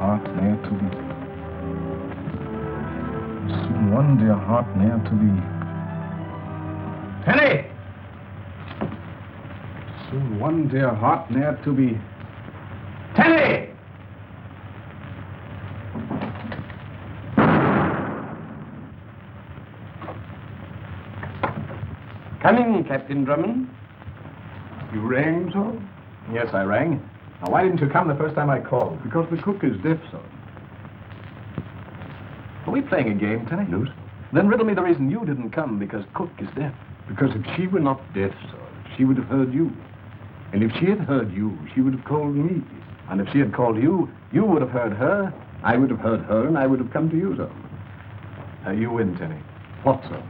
heart ne'er to be. Soon one dear heart ne'er to be. Penny! Soon one dear heart ne'er to be. Penny! Come in, Captain Drummond. You rang, sir? Yes, I rang. Now, why didn't you come the first time I called? Because the cook is deaf, sir. Are we playing a game, Tenny? No, sir. Then riddle me the reason you didn't come, because Cook is deaf. Because if she were not deaf, sir, she would have heard you. And if she had heard you, she would have called me. And if she had called you, you would have heard her. I would have heard her, and I would have come to you, sir. You win, Tenny. What, sir?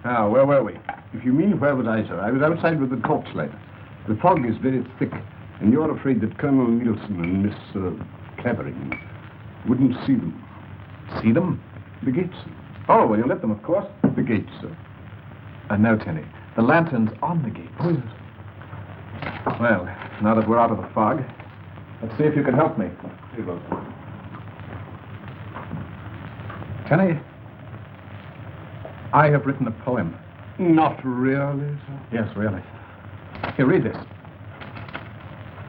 Now, where were we? If you mean where was I, sir? I was outside with the torchlight. The fog is very thick, and you're afraid that Colonel Nielsen and Miss Clavering wouldn't see them. See them? The gates, sir. Oh, well, you lit them, of course. The gates, sir. And now, Tenny, the lantern's on the gates. Oh, yes. Well, now that we're out of the fog, let's see if you can help me. Very well, sir. Tenny, I have written a poem. Not really, sir. Yes, really. Here, read this.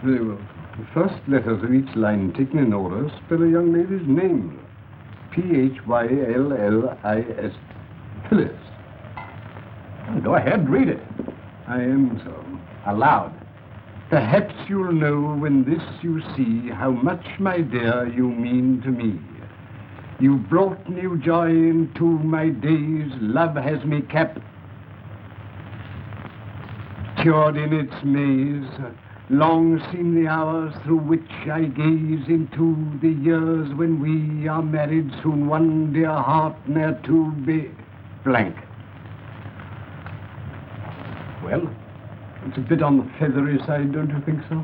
Very well. The first letters of each line taken in order spell a young lady's name. Phyllis. Phyllis. Go ahead, read it. I am, sir. Aloud. Perhaps you'll know when this you see how much, my dear, you mean to me. You brought new joy into my days. Love has me captured in its maze. Long seem the hours through which I gaze into the years when we are married. Soon one dear heart ne'er to be blank. Well, It's a bit on the feathery side, don't you think so?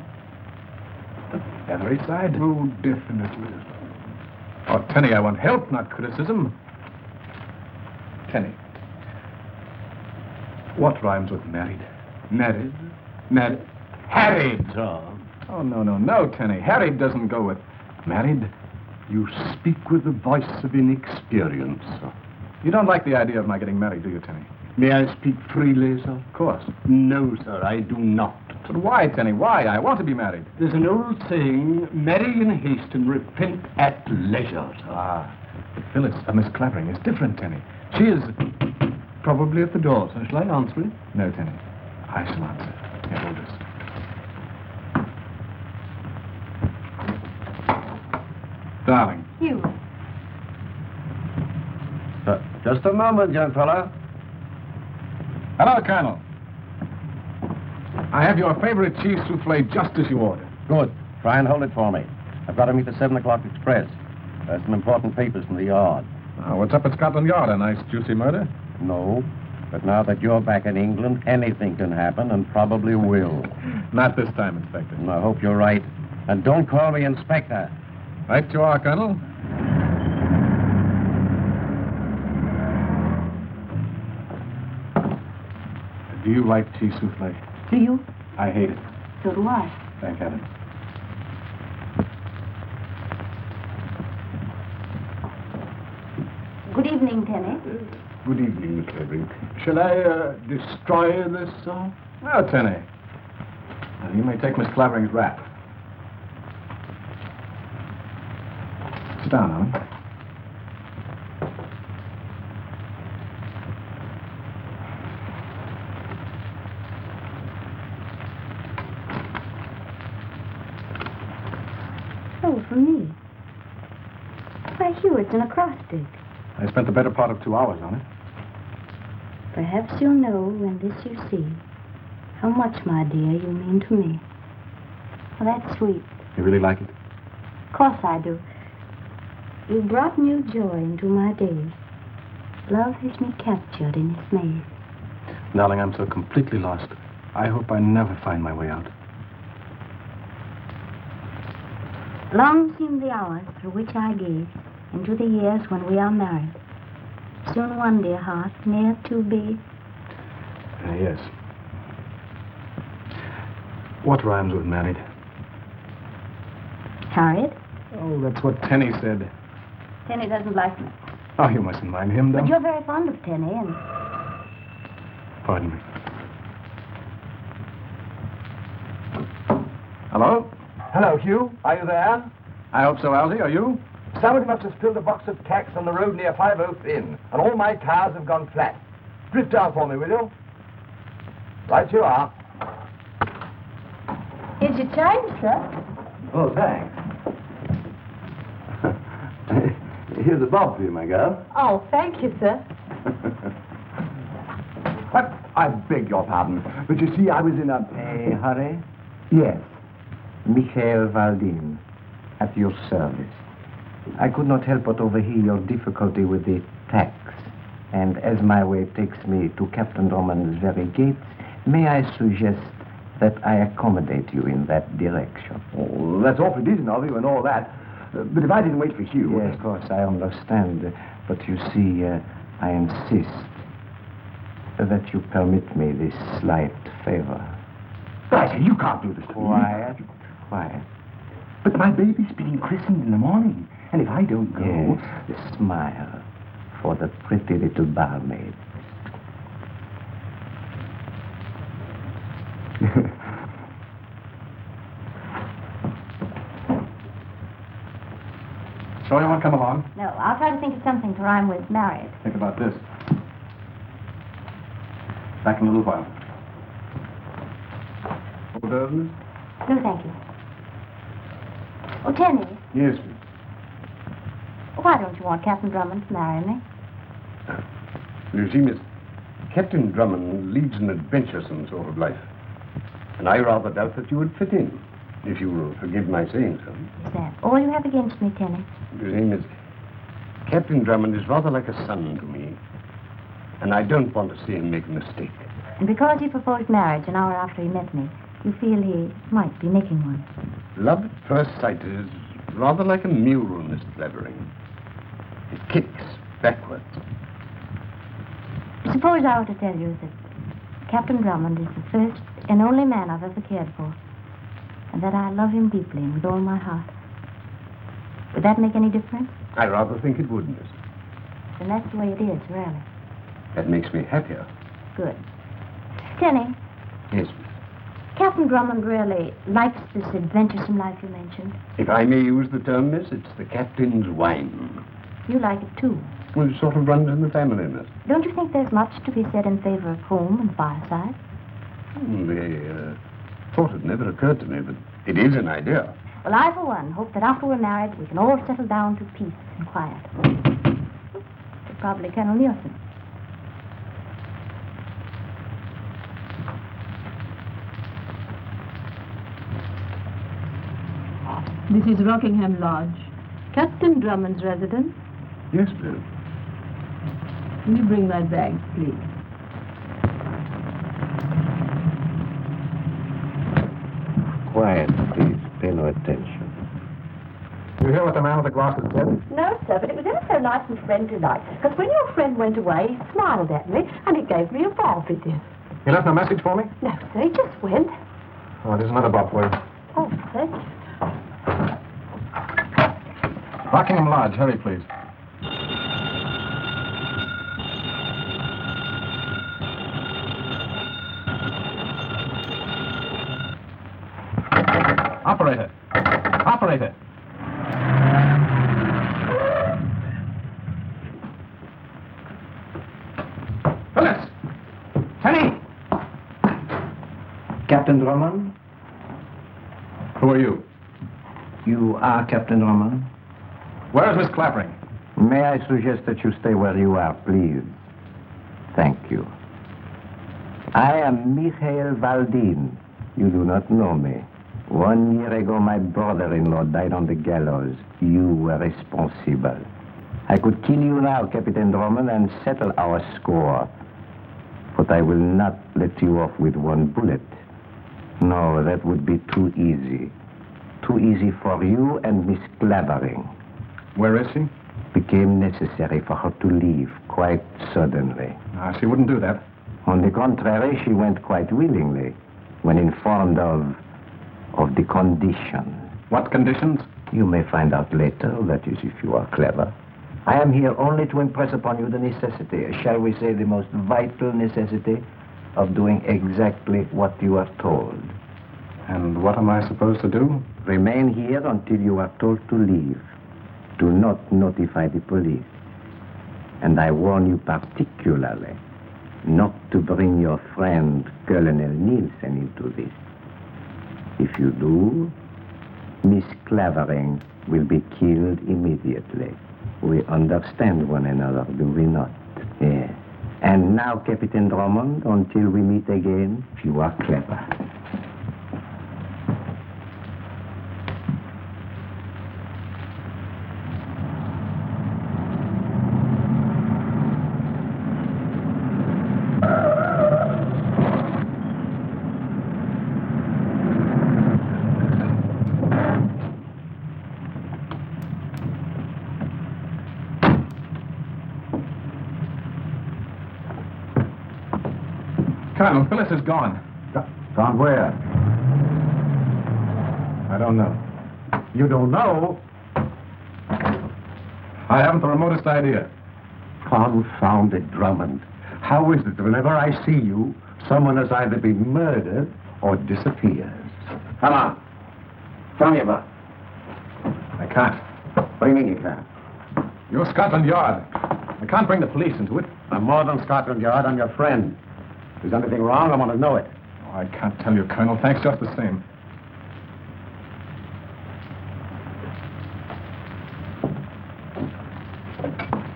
the feathery side. Oh, definitely. Oh, Tenny, I want help, not criticism. Tenny, what rhymes with married? Married? Married? Harried. Sir. Oh, no, Tenny. Harried doesn't go with married. You speak with the voice of inexperience, sir. You don't like the idea of my getting married, do you, Tenny? May I speak freely, sir? Of course. No, sir, I do not. But why, Tenny? Why? I want to be married. There's an old saying, marry in haste and repent at leisure, sir. Ah, but Phyllis, Miss Clavering, is different, Tenny. She is... Probably at the door, sir. Shall I answer it? No, Tenny. I shall answer. Here, hold this. Darling. You. Just a moment, young fella. Hello, Colonel. I have your favorite cheese souffle just as you ordered. Good. Try and hold it for me. I've got to meet the 7 o'clock express. There's some important papers from the yard. What's up at Scotland Yard? A nice, juicy murder? No. But now that you're back in England, anything can happen and probably will. Not this time, Inspector. And I hope you're right. And don't call me Inspector. Right you are, Colonel. Do you like cheese souffle? Do you? I hate it. So do I. Thank heaven. Good evening, Tenny. Good evening, Miss Clavering. Shall I destroy this, sir? Well, Tenny, you may take Miss Clavering's wrap. Sit down, Ellen. Oh, for me. Why, Hugh, it's an acrostic. I spent the better part of 2 hours on it. Perhaps you'll know when this you see how much, my dear, you mean to me. Well, that's sweet. You really like it? Of course I do. You brought new joy into my days. Love has me captured in its maze. Darling, I'm so completely lost. I hope I never find my way out. Long seem the hours through which I gaze into the years when we are married. Soon one, dear heart, ne'er to be. Yes. What rhymes with married? Harriet? Oh, that's what Tenny said. Tenny doesn't like me. Oh, you mustn't mind him, though. But you're very fond of Tenny, and... Pardon me. Hello? Hello, Hugh. Are you there? I hope so, Algy. Are you? Somebody must have spilled a box of tacks on the road near 5 Oaks Inn, and all my cars have gone flat. Drift down for me, will you? Right you are. Here's your change, sir. Oh, thanks. Here's a bob for you, my girl. Oh, thank you, sir. I beg your pardon, but you see, I was in a hurry. Yes. Michael Valdin, at your service. I could not help but overhear your difficulty with the tax. And as my way takes me to Captain Drummond's very gates, may I suggest that I accommodate you in that direction? Oh, that's awfully decent of you and all that. But if I didn't wait for Hugh... Yes, of course, I understand. But you see, I insist that you permit me this slight favor. Right, you can't do this to me. Quiet, quiet. But my baby's being christened in the morning. And if I don't go... Yes, smile for the pretty little barmaid. So you want to come along? No, I'll try to think of something to rhyme with married. Think about this. Back in a little while. Order, miss? No, thank you. Oh, Tenny, Yes, miss. why don't you want Captain Drummond to marry me? You see, miss, Captain Drummond leads an adventuresome sort of life. And I rather doubt that you would fit in, if you will forgive my saying so. Is that all you have against me, Tenny? You see, miss, Captain Drummond is rather like a son to me. And I don't want to see him make a mistake. And because he proposed marriage an hour after he met me, you feel he might be making one. Love at first sight is rather like a mule, Miss Clavering. It kicks backwards. Suppose I were to tell you that Captain Drummond is the first and only man I've ever cared for, and that I love him deeply and with all my heart. Would that make any difference? I rather think it would, miss. Then that's the way it is, really. That makes me happier. Good. Tenny, Yes, miss. Captain Drummond really likes this adventuresome life you mentioned. If I may use the term, miss, it's the captain's wine. You like it, too. Well, it sort of runs in the family, miss. Don't you think there's much to be said in favor of home and fireside? The thought had never occurred to me, but it is an idea. Well, I, for one, hope that after we're married, we can all settle down to peace and quiet. Probably Colonel Nielsen. This is Rockingham Lodge. Captain Drummond's residence. Yes, miss. Will you bring my bags, please? Quiet, please. Pay no attention. You hear what the man with the glasses said? No, sir, but it was ever so nice and friendly-like. Because when your friend went away, he smiled at me, and he gave me a bob, he did. You left no message for me? No, sir, he just went. Oh, there's another bob for you. Oh, thank you. Rockingham Lodge. Hurry, please. Operator. Operator. Phyllis! Tenny! Captain Drummond? Who are you? You are Captain Drummond? Where is Miss Clavering? May I suggest that you stay where you are, please? Thank you. I am Michael Valdin. You do not know me. 1 year ago, my brother-in-law died on the gallows. You were responsible. I could kill you now, Captain Drummond, and settle our score. But I will not let you off with one bullet. No, that would be too easy. Too easy for you and Miss Clavering. Where is she? Became necessary for her to leave quite suddenly. She wouldn't do that. On the contrary, she went quite willingly when informed of of the conditions. What conditions? You may find out later, that is, if you are clever. I am here only to impress upon you the necessity, shall we say the most vital necessity, of doing exactly what you are told. And what am I supposed to do? Remain here until you are told to leave. Do not notify the police. And I warn you particularly not to bring your friend Colonel Nielsen into this. If you do, Miss Clavering will be killed immediately. We understand one another, do we not? Yes. And now, Captain Drummond, until we meet again, if you are clever. Colonel, Phyllis is gone. Gone where? I don't know. You don't know? I haven't the remotest idea. Confounded Drummond. How is it that whenever I see you, someone has either been murdered or disappears? Come on. Tell me about it. I can't. What do you mean you can't? You're Scotland Yard. I can't bring the police into it. I'm more than Scotland Yard. I'm your friend. If there's anything wrong, I want to know it. Oh, I can't tell you, Colonel. Thanks just the same.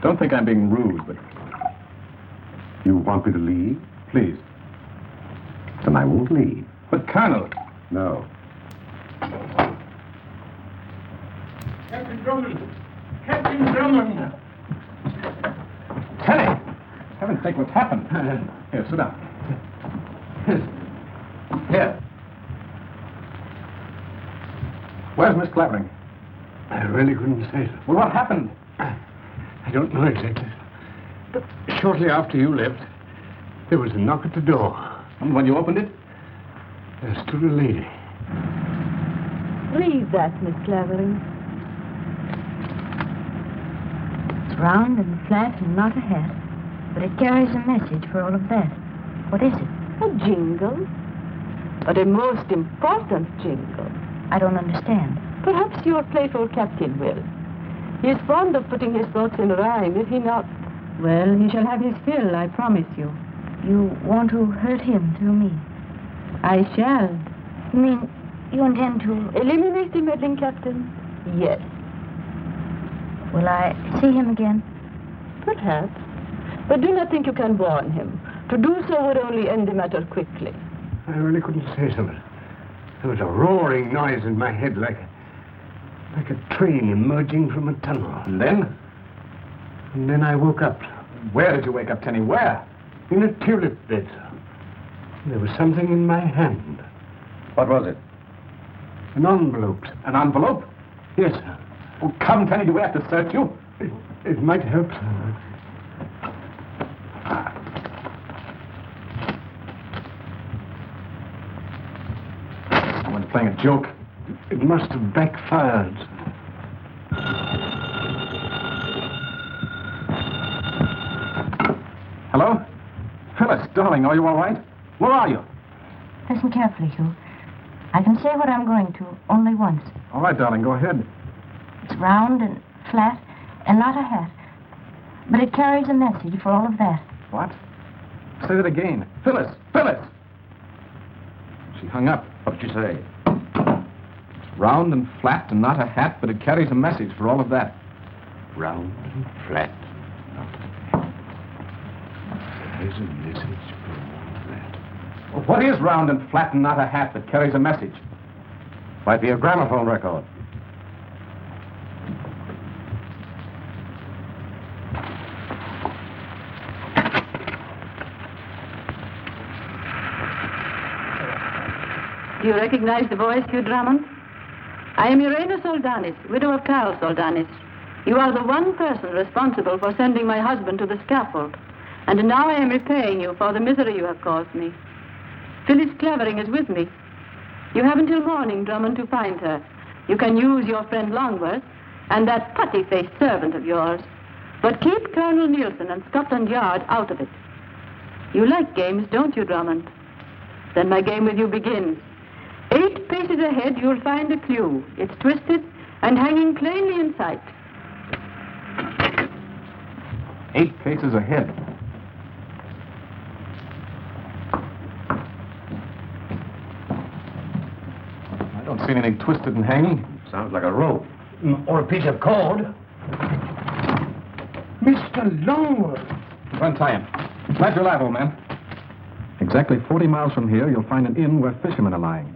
Don't think I'm being rude, but... You want me to leave? Please. Then I won't leave. But, Colonel... No. Captain Drummond! Captain Drummond! Tenny! Heaven's sake, what's happened? Here, sit down. Here. Where's Miss Clavering? I really couldn't say so. Well, what happened? I don't know exactly. But shortly after you left, there was a knock at the door. And when you opened it? There stood a lady. Read that, Miss Clavering. It's round and flat and not a hat, but it carries a message for all of that. What is it? A jingle. But a most important jingle. I don't understand. Perhaps your playful captain will. He is fond of putting his thoughts in rhyme, is he not? Well, he shall have his fill, I promise you. You want to hurt him through me? I shall. You mean you intend to... Eliminate the meddling captain? Yes. Will I see him again? Perhaps. But do not think you can warn him. To do so would only end the matter quickly. I really couldn't say so. There was a roaring noise in my head like a train emerging from a tunnel. And then? And then I woke up Where did you wake up, Tenny? Where? in a tulip bed. There was something in my hand. What was it? An envelope. An envelope? Yes, sir. Oh, come, Tenny, do we have to search you? It might help, sir. Someone's playing a joke. It must have backfired. Hello? Phyllis, darling, are you all right? Where are you? Listen carefully, Hugh. I can say what I'm going to only once. All right, darling, go ahead. It's round and flat and not a hat. But it carries a message for all of that. What? Say that again. Phyllis! Phyllis! She hung up. What did you say? It's round and flat and not a hat, but it carries a message for all of that. Round and flat. There's a message for all of that. Well, what is round and flat and not a hat that carries a message? Might be a gramophone record. Do you recognize the voice, Hugh Drummond? I am Irena Soldanis, widow of Karl Soldanis. You are the one person responsible for sending my husband to the scaffold. And now I am repaying you for the misery you have caused me. Phyllis Clavering is with me. You have until morning, Drummond, to find her. You can use your friend Longworth and that putty-faced servant of yours. But keep Colonel Nielsen and Scotland Yard out of it. You like games, don't you, Drummond? Then my game with you begins. 8 paces ahead, you'll find a clue. It's twisted and hanging plainly in sight. 8 paces ahead. I don't see anything twisted and hanging. Sounds like a rope. Or a piece of cord. Mr. Longworth. Untie him. Plant your light, old man. Exactly 40 miles from here, you'll find an inn where fishermen are lying.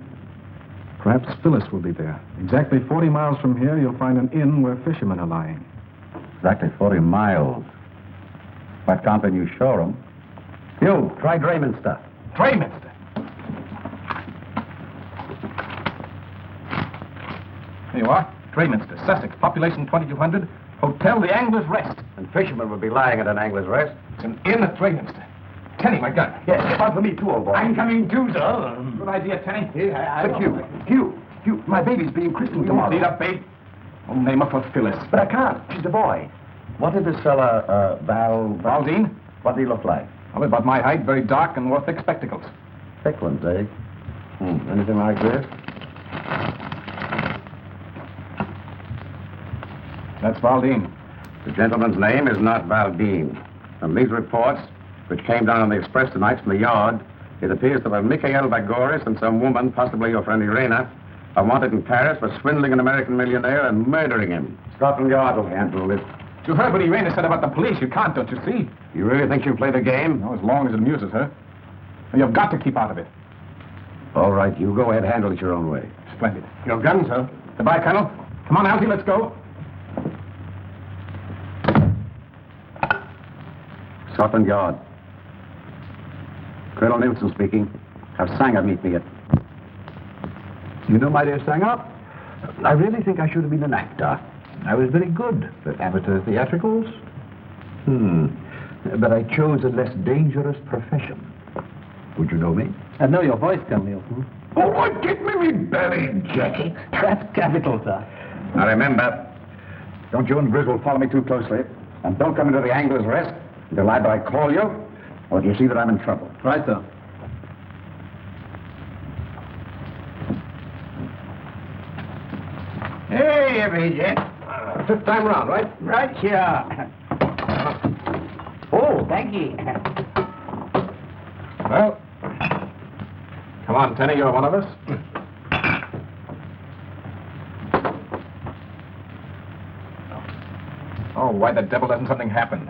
Perhaps Phyllis will be there. Exactly 40 miles from here, you'll find an inn where fishermen are lying. Exactly 40 miles. Why can't they use Shoreham? You, try Drayminster. Drayminster. Here you are. Drayminster, Sussex. Population 2,200. Hotel The Angler's Rest. And fishermen would be lying at an angler's rest. It's an inn at Drayminster. Tenny, my gun. Yes, one for me too, old boy. I'm coming too, sir. Good idea, Tenny. But Hugh, my baby's being christened tomorrow. Need a babe. I'll name her for Phyllis. But I can't. She's a boy. What did this fella, Valdine? What did he look like? Well, about my height, very dark, and wore thick spectacles. Thick ones, eh? Anything like this? That's Valdine. The gentleman's name is not Valdine. From these reports, which came down on the express tonight from the yard, it appears that Mikhail Vagoris and some woman, possibly your friend Irena, are wanted in Paris for swindling an American millionaire and murdering him. Scotland Yard will handle this. You heard what Irena said about the police. You can't, don't you see? You really think she'll play the game? No, as long as it amuses her. And you've got to keep out of it. All right, you go ahead, handle it your own way. Splendid. Your gun, sir. Goodbye, Colonel. Come on, Alfie, let's go. Scotland Yard. Colonel Nielsen speaking. Have Sanger meet me at... You know, my dear Sanger, I really think I should have been an actor. I was very good at amateur theatricals. But I chose a less dangerous profession. Would you know me? I know your voice, Colonel Nielsen. Oh, what, get me my belly jacket. That's capital, sir. Now remember, don't you and Griswold follow me too closely. And don't come into the Angler's Rest until either I call you or you see that I'm in trouble. Right, sir. Hey, everybody. 5th time round, right? Right here. Oh, thank you. Well, come on, Tenny, you're one of us. Oh, why the devil doesn't something happen?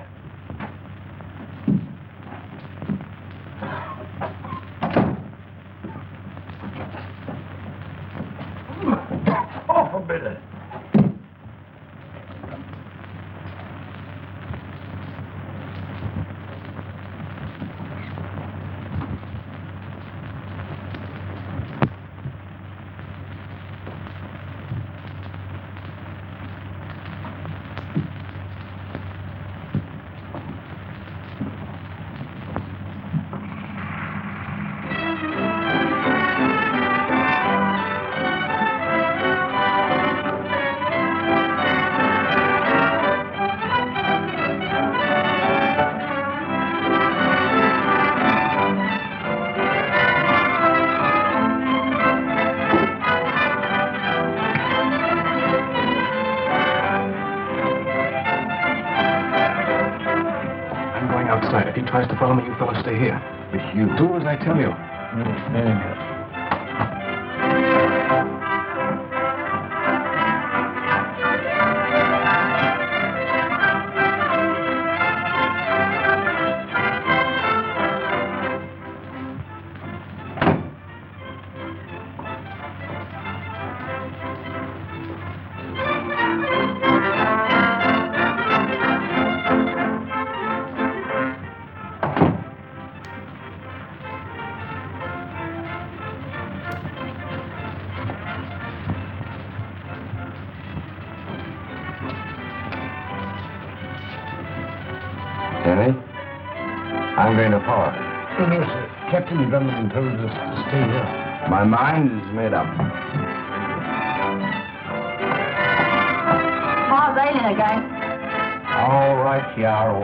Oh, a bit. If he tries to follow me, you fellas stay here. But you... Do as I tell you. Very good. Tenny, I'm going to port. Oh, no, sir. Captain Drummond told us to stay here. My mind is made up. How's Aileen again? All right, Yarrow.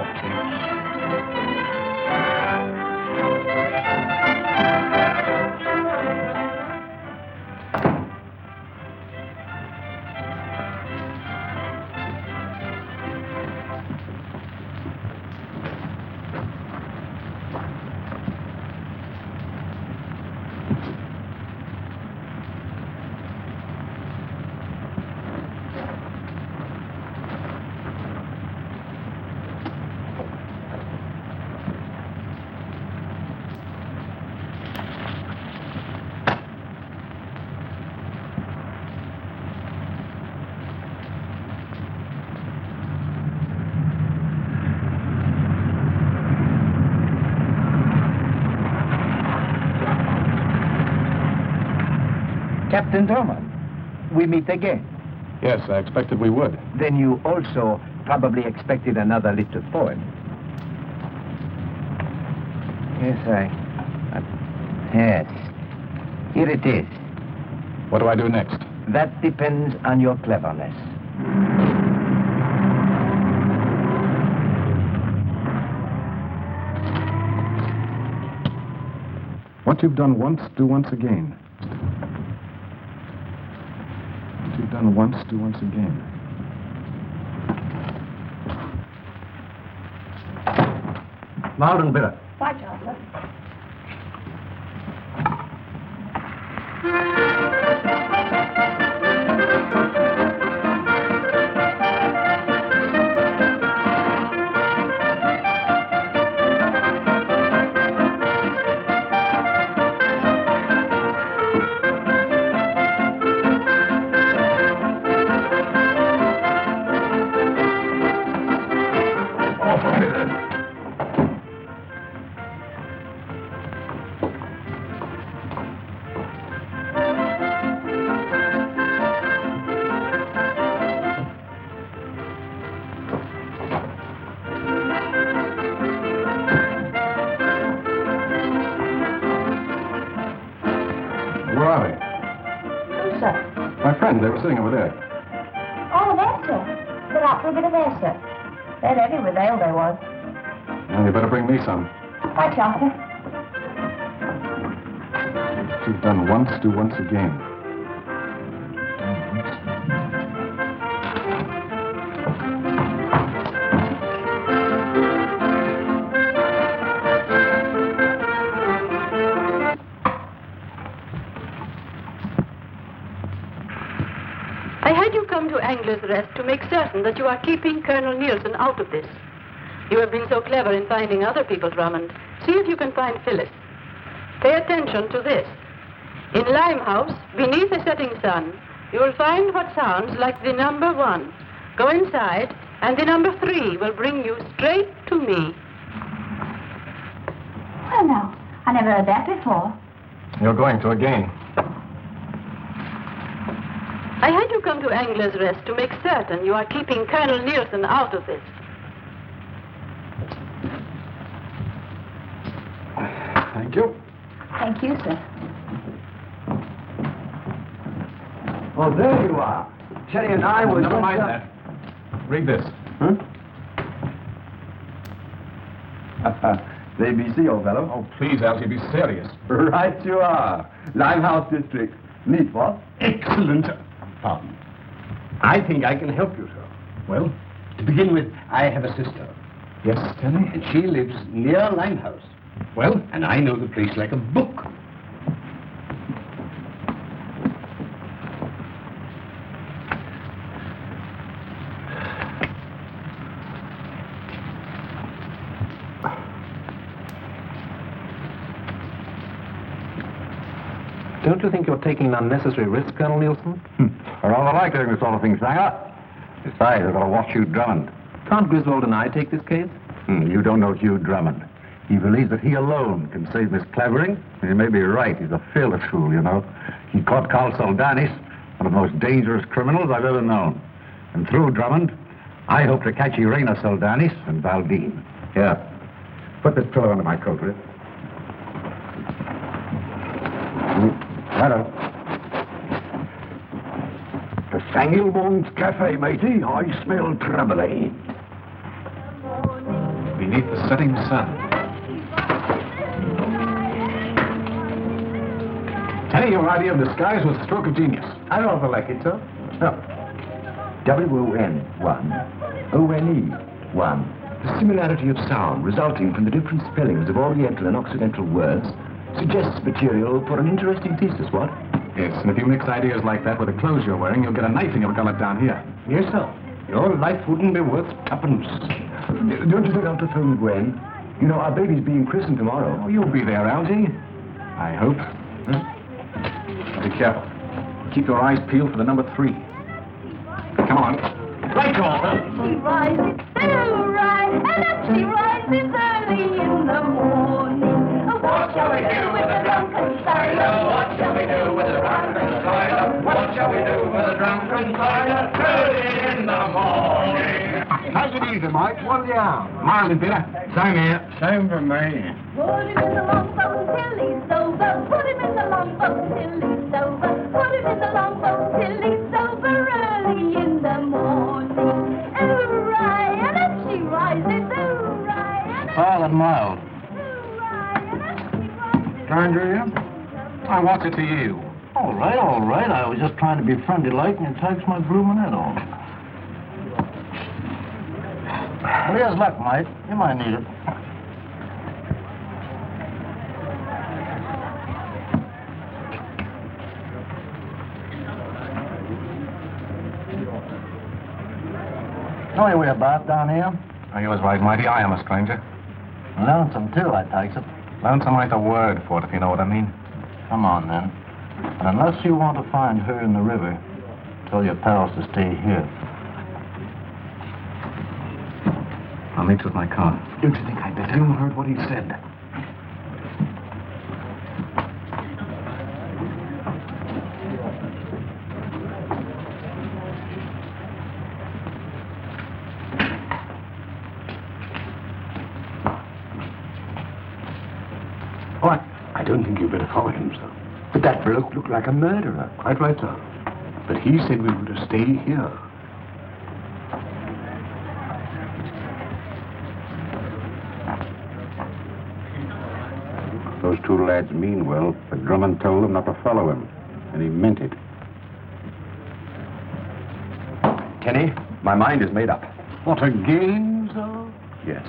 Captain Drummond, we meet again. Yes, I expected we would. Then you also probably expected another little poem. Yes. Here it is. What do I do next? That depends on your cleverness. What you've done once, do once again. What you've done once, do once again. Loud and bitter. Bye, Chancellor. Where are they? Who, sir? My friends, they were sitting over there. Oh, there, sir. They're out for a bit of air, sir. They're heavy with ale, they was. Well, you better bring me some. Bye, Chancellor. What you've done once, do once again. I had you come to Angler's Rest to make certain that you are keeping Colonel Nielsen out of this. You have been so clever in finding other people, Drummond. See if you can find Phyllis. Pay attention to this. In Limehouse, beneath a setting sun, you will find what sounds like the number 1. Go inside, and the number 3 will bring you straight to me. Well, now, I never heard that before. You're going to again. I had you come to Angler's Rest to make certain you are keeping Colonel Nielsen out of this. Thank you. Thank you, sir. Oh, there you are. Cherry and I was... Never mind that. Read this. Huh? The ABC, old fellow. Oh, please, Alfie, be serious. Right you are. Limehouse District. Neat, what? Excellent. Pardon. I think I can help you, sir. Well, to begin with, I have a sister. Yes, tell me. And she lives near Limehouse. Well, and I know the place like a book. Don't you think you're taking an unnecessary risk, Colonel Nielsen? I rather like doing this sort of thing, Sanger. Besides, I've got to watch Hugh Drummond. Can't Griswold and I take this case? You don't know Hugh Drummond. He believes that he alone can save Miss Clavering. He may be right. He's a fearless fool, you know. He caught Carl Soldanis, one of the most dangerous criminals I've ever known. And through Drummond, I hope to catch Irena Soldanis and Valdine. Here, put this pillow under my coat, will you? Hello. The Sangilbong's Cafe, matey. I smell trouble, eh? Beneath the setting sun. Kenny, your idea of disguise was a stroke of genius. I rather like it, sir. W-O-N, one. O-N-E, one. The similarity of sound resulting from the different spellings of Oriental and Occidental words suggests material for an interesting thesis, what? Yes, and if you mix ideas like that with the clothes you're wearing, you'll get a knife in your gullet down here. Yes, sir. Your life wouldn't be worth tuppence. Don't you think I'll phone Gwen? You know, our baby's being christened tomorrow. Oh, you'll be there, Algy. I hope. Be careful. Keep your eyes peeled for the number 3. Come on. Right call. She rises so right, and up she rises early in the morning. What shall we do with the drunken sailor? What shall we do with the drunken sailor? What shall we do with the drunken sailor? Early in the morning. Take it easy, Mike. What are you on? Marlin, Peter. Same here. Same for me. Put him in the longboat till he's sober. Put him in the longboat till he's sober. Put him in the longboat till he's sober early in the morning. Hooray, and up she rises. Hooray, and up All and mild. Stranger, you? I want it to you. All right, all right. I was just trying to be friendly-like, and it takes my blooming head off. Well, here's luck, mate. You might need it. Know any way about down here? Oh, you was right, Mighty. I am a stranger. Lonesome, too, I takes it. Lonesome ain't the word for it, if you know what I mean. Come on, then. And unless you want to find her in the river, tell your pals to stay here. I'll meet you at my car. Don't you think I'd better? You heard what he said. What? I don't think you'd better follow him, sir. But that bloke looked like a murderer. Quite right, sir. But he said we were to stay here. Those 2 lads mean well, but Drummond told them not to follow him, and he meant it. Kenny, my mind is made up. What, a game, sir? Yes.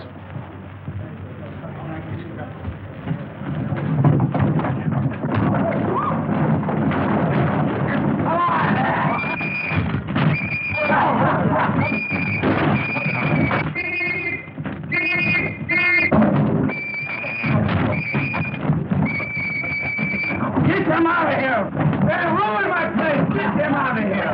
Get them out of here! They're ruining my place! Get them out of here!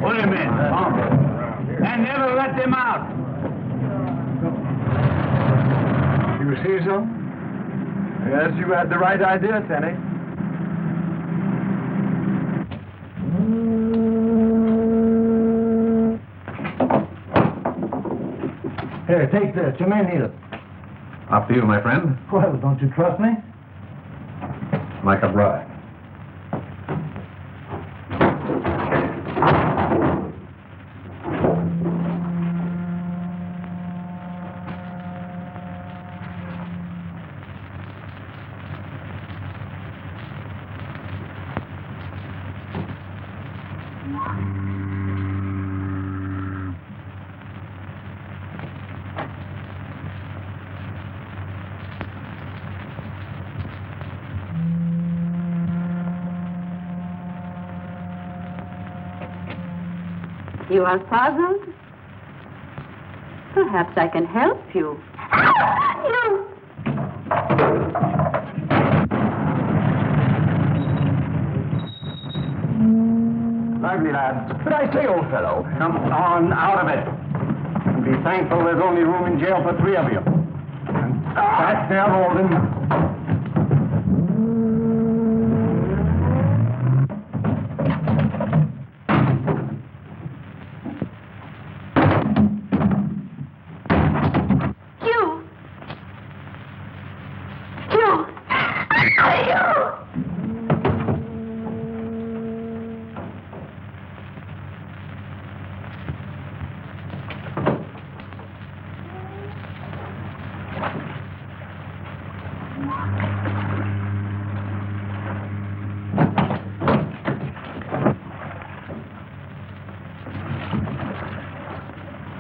What do you mean? And never let them out! You see so? Yes, you had the right idea, Tenny. Here, take this. You may need it. Up to you, my friend. Well, don't you trust me? Like a bride. You are puzzled? Perhaps I can help you. Lively, lads. But I say, old fellow. Come on, out of it. And be thankful there's only room in jail for 3 of you. And back there, Alden.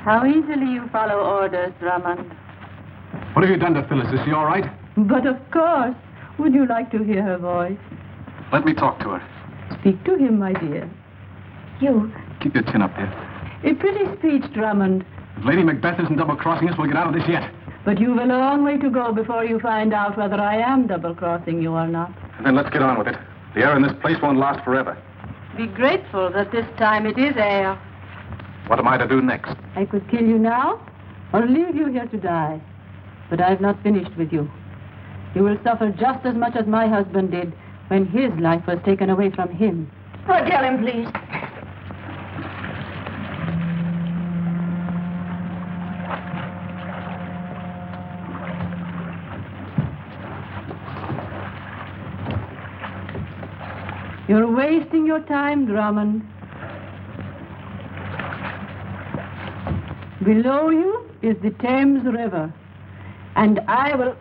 How easily you follow orders, Drummond. What have you done to Phyllis? Is she all right? But of course. Would you like to hear her voice? Let me talk to her. Speak to him, my dear. You. Keep your chin up, dear. A pretty speech, Drummond. If Lady Macbeth isn't double-crossing us, we'll get out of this yet. But you've a long way to go before you find out whether I am double-crossing you or not. Then let's get on with it. The air in this place won't last forever. Be grateful that this time it is air. What am I to do next? I could kill you now or leave you here to die. But I've not finished with you. You will suffer just as much as my husband did when his life was taken away from him. Oh, tell him, please. You're wasting your time, Drummond. Below you is the Thames River, and I will...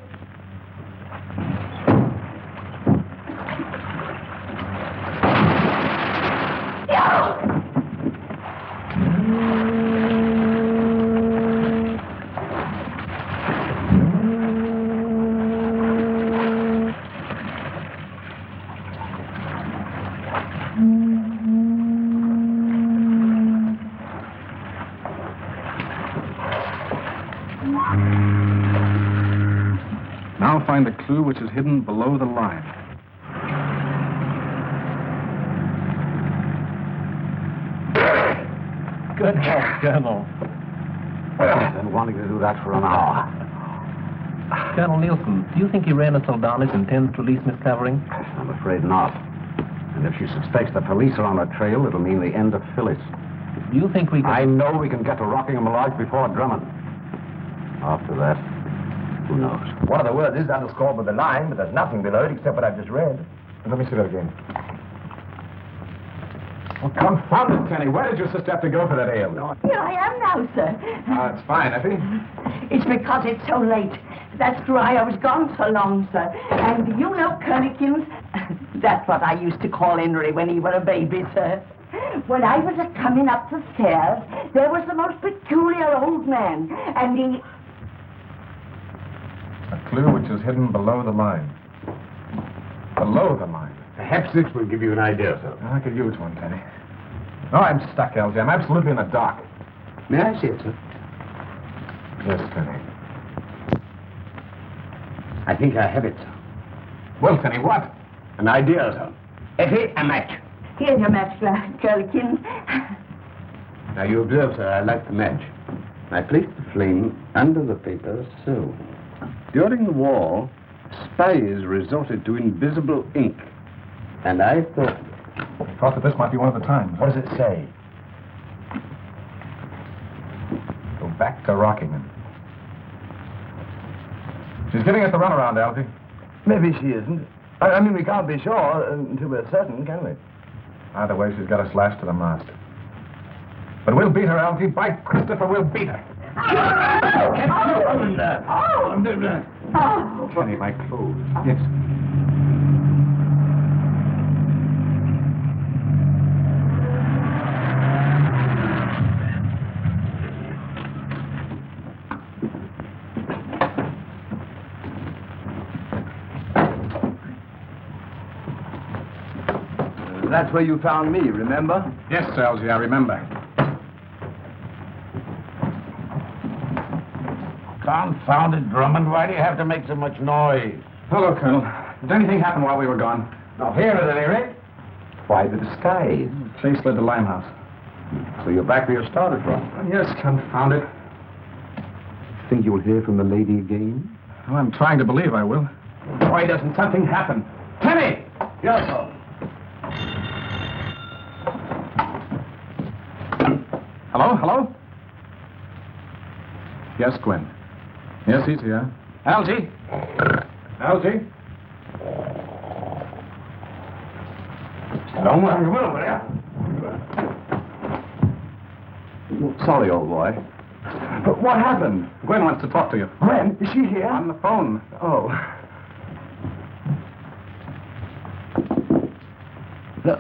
Now find the clue which is hidden below the line. Good help, Colonel. I've been wanting to do that for an hour. Colonel Nielsen, do you think Irena Soldanis intends to release Miss Clavering? I'm afraid not. And if she suspects the police are on her trail, it'll mean the end of Phyllis. Do you think we can... I know we can get to Rockingham Lodge before Drummond. After that, who knows? One of the words is underscored with a line, but there's nothing below it except what I've just read. Let me see that again. Oh, confound it, Tenny. Where did your sister have to go for that ale? Here I am now, sir. It's fine, Effie. It's because it's so late. That's why I was gone so long, sir. And you know Curlikins? That's what I used to call Henry when he was a baby, sir. When I was coming up the stairs, there was the most peculiar old man, and he... A clue which is hidden below the line. Below the line. Perhaps this will give you an idea, sir. I could use one, Tenny. No, I'm stuck, Elsie. I'm absolutely in the dark. May I see it, sir? Yes, Tenny. I think I have it, sir. Well, Tenny, what? An idea, sir. Effie, a match. Here's your match, Curlikins. Now, you observe, sir, I light the match. I place the flame under the paper, so. During the war, spies resorted to invisible ink. And I thought... Thought that this might be one of the times. What does it say? Go back to Rockingham. She's giving us the runaround, Alfie. Maybe she isn't. I mean, we can't be sure until we're certain, can we? Either way, she's got us lashed to the mast. But we'll beat her, Alfie. By Christopher, we'll beat her. Tenny, my clothes. Yes. That's where you found me, remember? Yes, Elsie, I remember. Confound it, Drummond. Why do you have to make so much noise? Hello, Colonel. Did anything happen while we were gone? Not here, at any rate. Why the disguise? Chase led to Limehouse. So you're back where you started from. Yes, confound it. Think you'll hear from the lady again? Well, I'm trying to believe I will. Why doesn't something happen? Tenny! Yes, sir. Hello? Hello? Yes, Gwen. Yes, he's here. Algie? Algie? Don't worry, will you? Sorry, old boy. But what happened? Gwen wants to talk to you. Gwen, is she here? On the phone. Oh.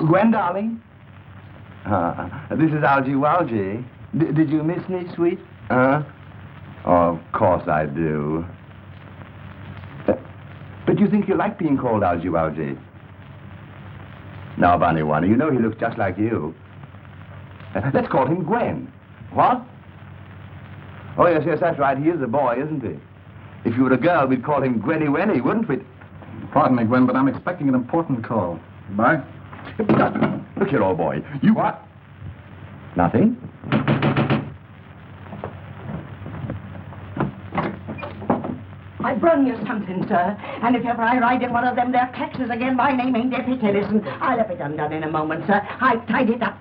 Gwen, darling? This is Algie Walgie. Did you miss me, sweet? Huh? Oh, of course I do. But you think you like being called Algy Walgy? Now, Bunny One, you know he looks just like you. Let's call him Gwen. What? Oh, yes, that's right. He is a boy, isn't he? If you were a girl, we'd call him Gwenny Wenny, wouldn't we? Pardon me, Gwen, but I'm expecting an important call. Goodbye. Look here, old boy. You... What? Nothing. I brung you something, sir. And if ever I ride in one of them there taxis again, my name ain't Deputy Listen. I'll have it undone in a moment, sir. I've tied it up.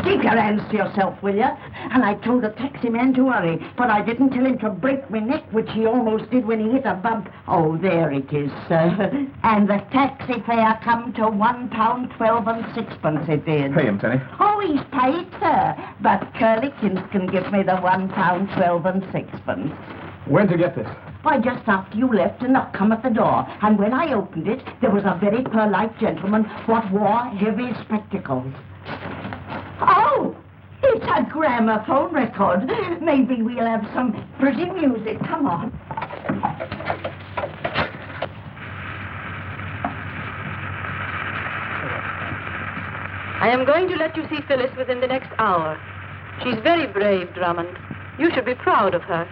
Keep your hands to yourself, will you? And I told the taxi man to hurry, but I didn't tell him to break my neck, which he almost did when he hit a bump. Oh, there it is, sir. And the taxi fare come to £1.12 6 it did. Pay him, Tenny. Oh, he's paid, sir. But Curlikins can give me the £1.12 6. Where'd you get this? Why, just after you left, a knock come at the door. And when I opened it, there was a very polite gentleman what wore heavy spectacles. Oh, it's a gramophone record. Maybe we'll have some pretty music. Come on. I am going to let you see Phyllis within the next hour. She's very brave, Drummond. You should be proud of her.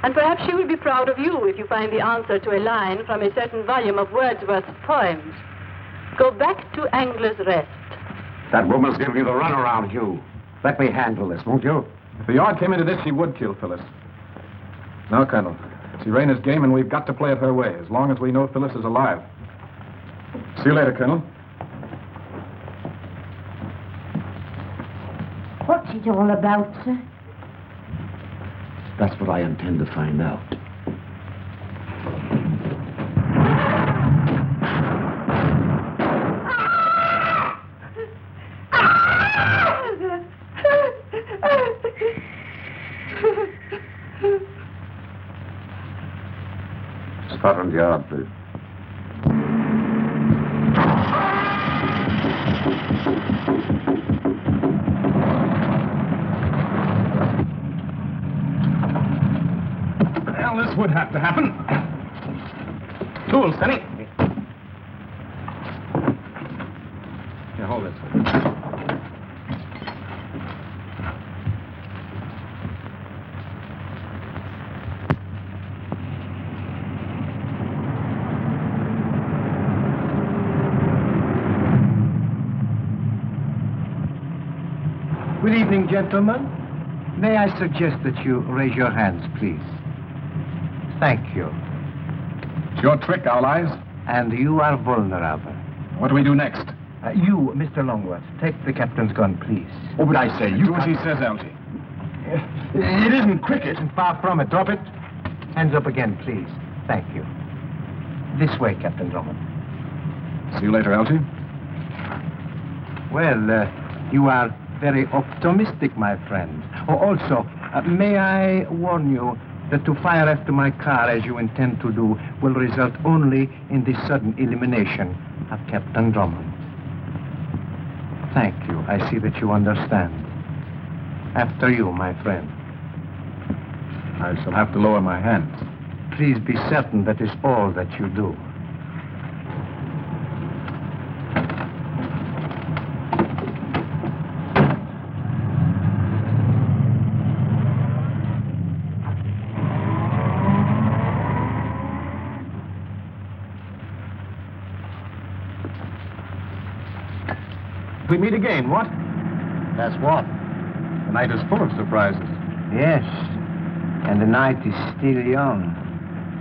And perhaps she will be proud of you if you find the answer to a line from a certain volume of Wordsworth's poems. Go back to Angler's Rest. That woman's giving you the runaround, Hugh. Let me handle this, won't you? If the yard came into this, she would kill Phyllis. No, Colonel. It's Irana's game, and we've got to play it her way, as long as we know Phyllis is alive. See you later, Colonel. What's it all about, sir? That's what I intend to find out. Scotland Yard, please. Well, this would have to happen. Tools, Tenny. Here, hold this. Good evening, gentlemen. May I suggest that you raise your hands, please? Thank you. It's your trick, Owl Eyes. And you are vulnerable. What do we do next? You, Mr. Longworth, take the captain's gun, please. Oh, but I say, you... Do as he says, Algy. It isn't cricket. Far from it. Drop it. Hands up again, please. Thank you. This way, Captain Drummond. See you later, Algy. Well, you are very optimistic, my friend. Oh, also, may I warn you that to fire after my car, as you intend to do, will result only in the sudden elimination of Captain Drummond. Thank you. I see that you understand. After you, my friend. I shall have to lower my hands. Please be certain that is all that you do. We meet again, what? That's what? The night is full of surprises. Yes. And the night is still young.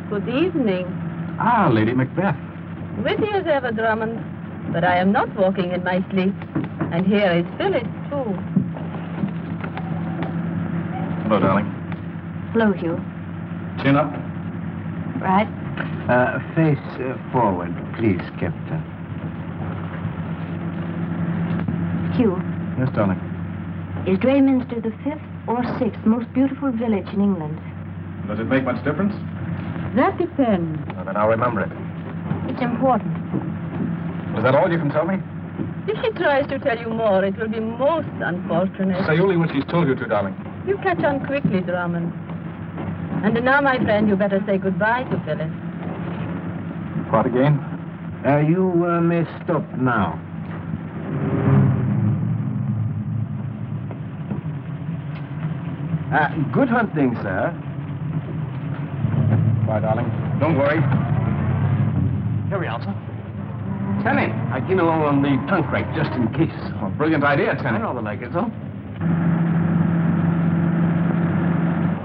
Good evening. Ah, Lady Macbeth. Witty as ever, Drummond. But I am not walking in my sleep. And here is Phyllis, too. Hello, darling. Hello, Hugh. Chin up. Right. Face forward, please, Captain. Hugh, Yes, darling. is Drayminster the 5th or 6th most beautiful village in England? Does it make much difference? That depends. Well, then I'll remember it. It's important. Is that all you can tell me? If she tries to tell you more, it will be most unfortunate. Say only what she's told you to, darling. You catch on quickly, Drummond. And now, my friend, you better say goodbye to Phyllis. What again? You may stop now. Good hunting, sir. Bye, darling. Don't worry. Here we are, sir. Tenny, I came along on the trunk rack just in case. Oh, brilliant idea, Tenny. I rather like it, though.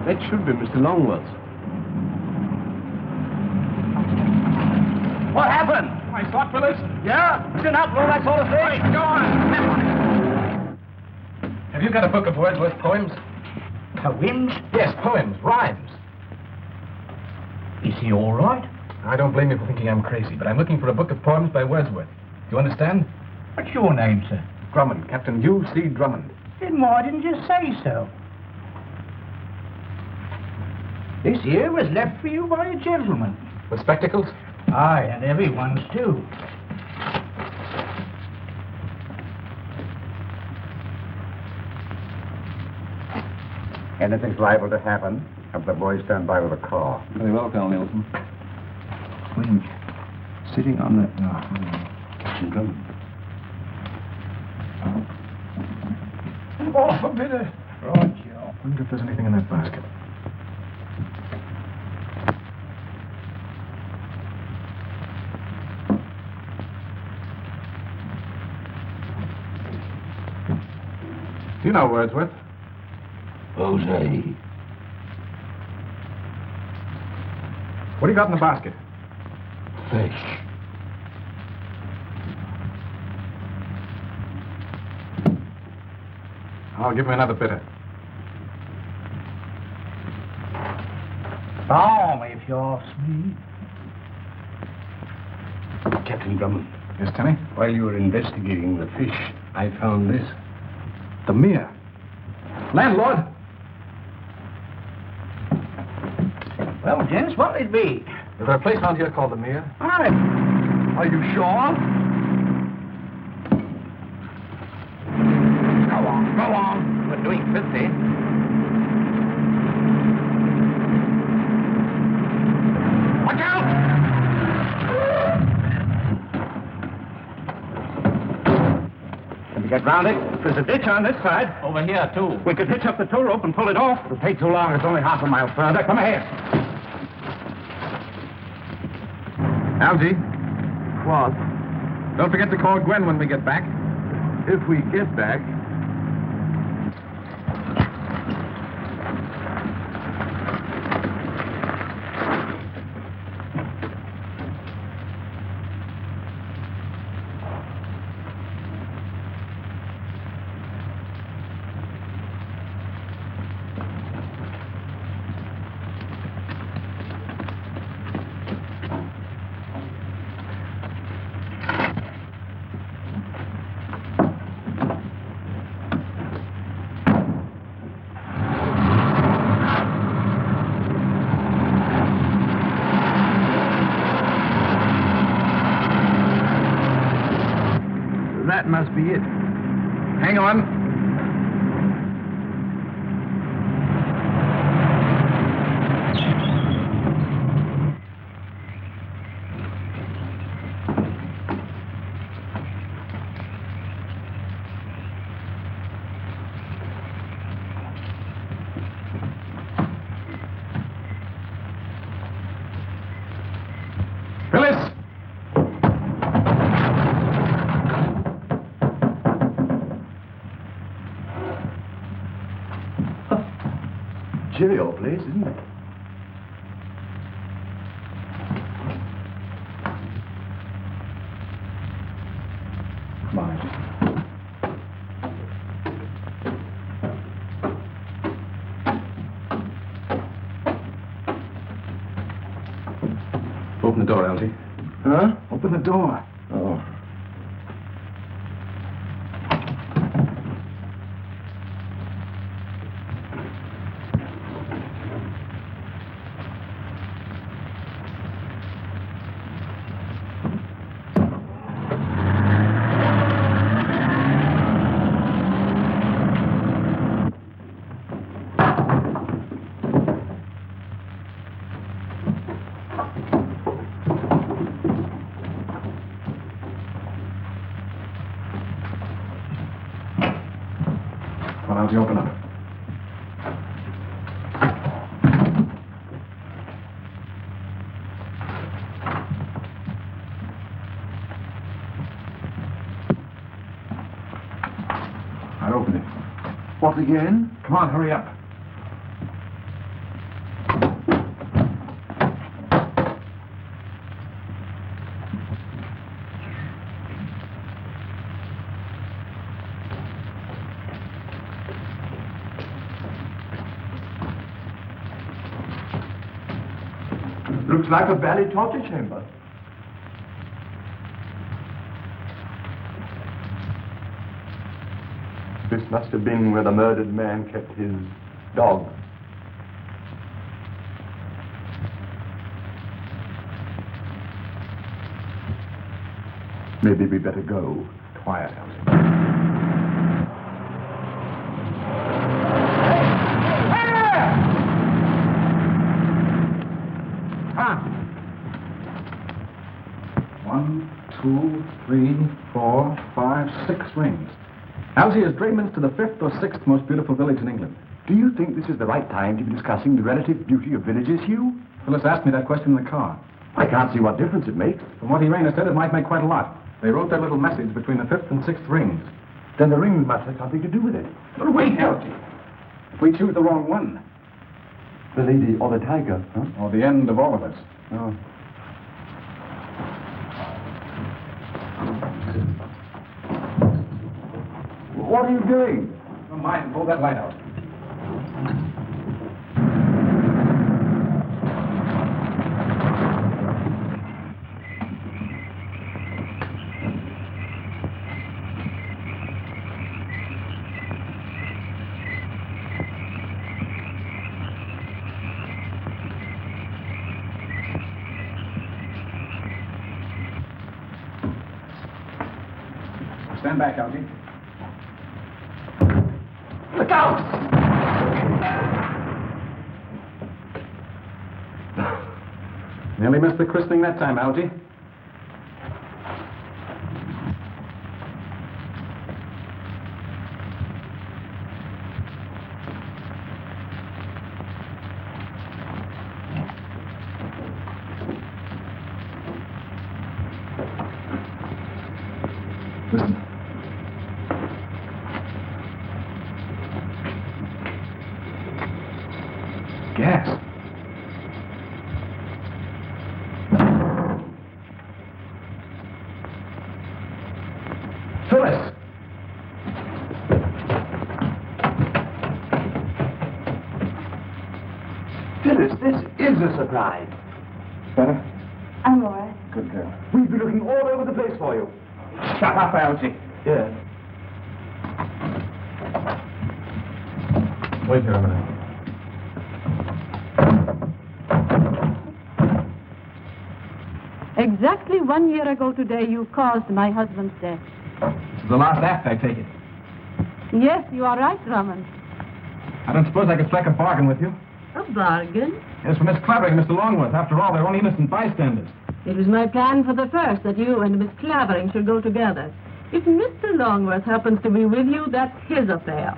That should be Mr. Longworth. What happened? I thought, Phyllis. Yeah? It's an outlaw, that sort of thing. Wait, go on. Have you got a book of Wordsworth poems? Poems? Yes, poems, rhymes. Is he all right? I don't blame you for thinking I'm crazy, but I'm looking for a book of poems by Wordsworth. Do you understand? What's your name, sir? Drummond, Captain U.C. Drummond. Then why didn't you say so? This here was left for you by a gentleman. With spectacles? Aye, and everyone's too. Anything's liable to happen. Have the boys stand by with a car. Very well, Colonel Nielsen. Wait a minute. Sitting on the... Captain Drummond. Oh, a bit of... Right, Joe. I wonder if there's anything in that basket. Do you know Wordsworth? Jose. What do you got in the basket? Fish. I'll give him another bitter. Balm, if you ask me. Captain Drummond, Yes, Tenny? while you were investigating the fish, I found this. The mere. Landlord! Well, gents, what'll it be? Is there a place around here called the Mere? Aye. Are you sure? Go on. We're doing 50. Watch out! Can we get round it? There's a ditch on this side. Over here, too. We could hitch up the tow rope and pull it off. It'll take too long. It's only half a mile further. Come ahead. Algy, What? don't forget to call Gwen when we get back. If we get back... That must be it. Hang on. Phyllis! Chilly old place, isn't it? Come on, Algy. Open the door, Algy. Huh? Open the door. Oh. What again? Come on, hurry up. Looks like a valley torture chamber. This must have been where the murdered man kept his dog. Maybe we better go. Quiet, Elsie. One, two, three, four, five, 6 rings. Elsie, is Drayman's to the 5th or 6th most beautiful village in England? Do you think this is the right time to be discussing the relative beauty of villages, Hugh? Phyllis asked me that question in the car. I can't see what difference it makes. From what Irena said, it might make quite a lot. They wrote that little message between the 5th and 6th rings. Then the rings must have something to do with it. But wait, Elsie. If we choose the wrong one. The lady or the tiger, huh? Or the end of all of us. Oh. What are you doing? Don't mind, pull that light out. Stand back, Elsie. Look out! Nearly missed the christening that time, Algie. Listen. Gas. Phyllis! Phyllis, this is a surprise. Better? I'm all right. Good girl. We've been looking all over the place for you. Shut up, Algie. Yes. Wait here a minute. Exactly 1 year ago today, you caused my husband's death. This is the last act, I take it. Yes, you are right, Drummond. I don't suppose I could strike a bargain with you. A bargain? Yes, for Miss Clavering and Mr. Longworth. After all, they're only innocent bystanders. It was my plan for the first that you and Miss Clavering should go together. If Mr. Longworth happens to be with you, that's his affair.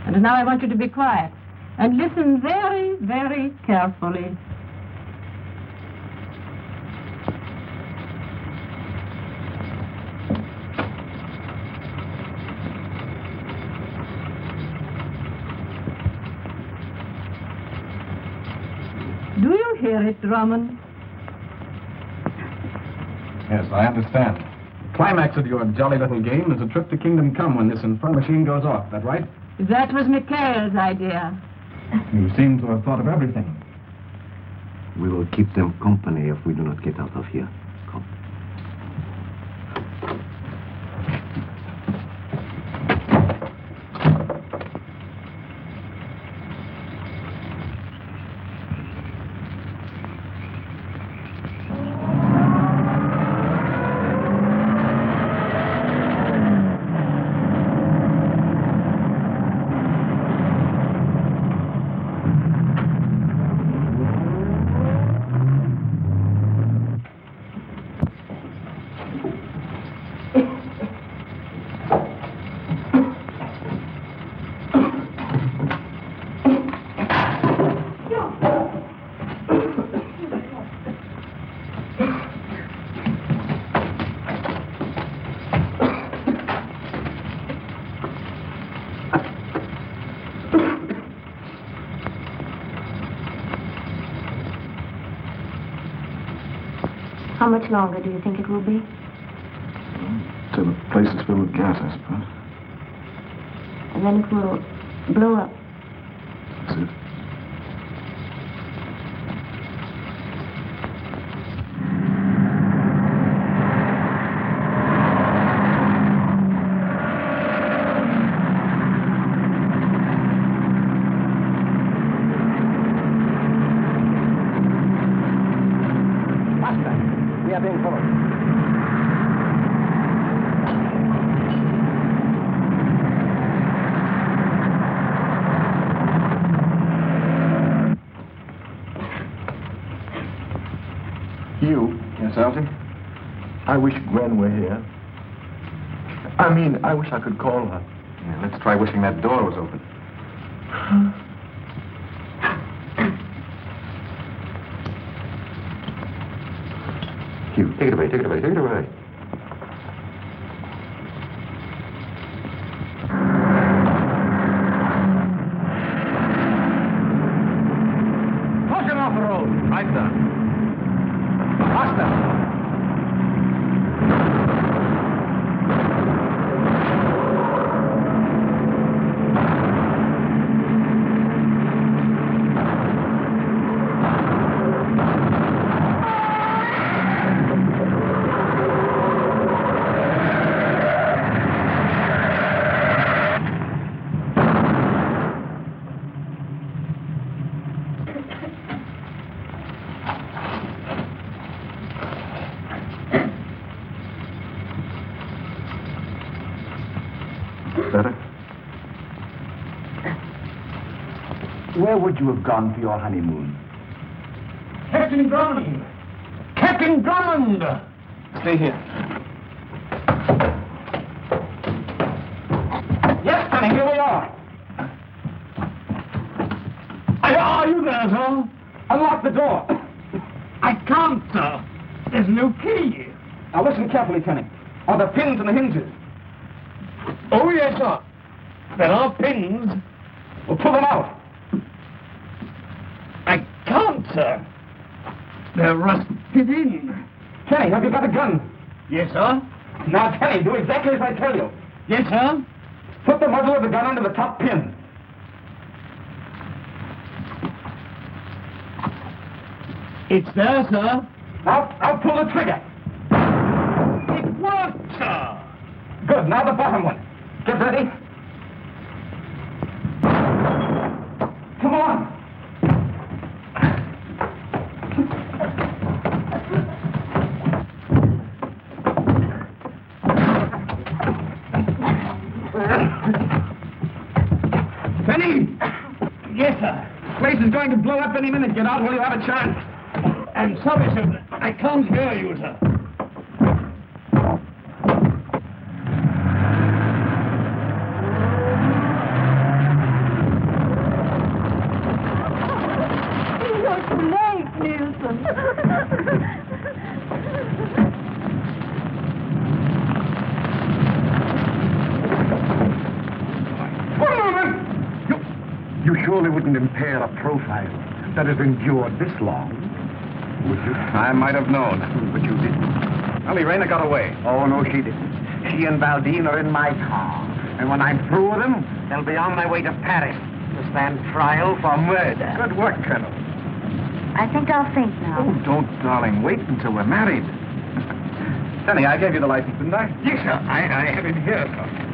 And now I want you to be quiet and listen very, very carefully. Do you hear it, Drummond? Yes, I understand. The climax of your jolly little game is a trip to Kingdom Come when this infernal machine goes off. That right? That was Mikhail's idea. You seem to have thought of everything. We will keep them company if we do not get out of here. Come. How much longer do you think it will be? Till the place is filled with gas, I suppose. And then it will blow up. That's it. We are being followed. You? Yes, Algy? I wish Gwen were here. I mean, I wish I could call her. Yeah, let's try wishing that door was open. Hugh, take it away, take it away, take it away. Push him off the road. Right there. Faster. Better? Where would you have gone for your honeymoon? Captain Drummond! Captain Drummond! Stay here. Yes, Sonny, here we are. Are you there, sir? Unlock the door. I can't, sir. There's no key. Now listen carefully, Kenny. Are the pins and the hinges? Oh, yes, sir. There are pins. Well, pull them out. I can't, sir. They're rusted in. Kenny, have you got a gun? Yes, sir. Now, Kenny, do exactly as I tell you. Yes, sir. Put the muzzle of the gun under the top pin. It's there, sir. Now pull the trigger. It worked, sir. Good. Now the bottom one. Get ready. Come on. Penny! Yes, sir. The place is going to blow up any minute. Get out while you have a chance. I'm sorry, sir. I can't hear you, sir. You're too late, Nielsen. One moment! You surely wouldn't impair a profile that has endured this long, would you? I might have known, but you didn't. Well, Irena got away. Oh, no, she didn't. She and Valdine are in my car. And when I'm through with them, they'll be on my way to Paris to stand trial for murder. Good work, Colonel. I think I'll think now. Oh, don't, darling. Wait until we're married. Sonny, I gave you the license, didn't I? Yes, sir. I have it here, sir.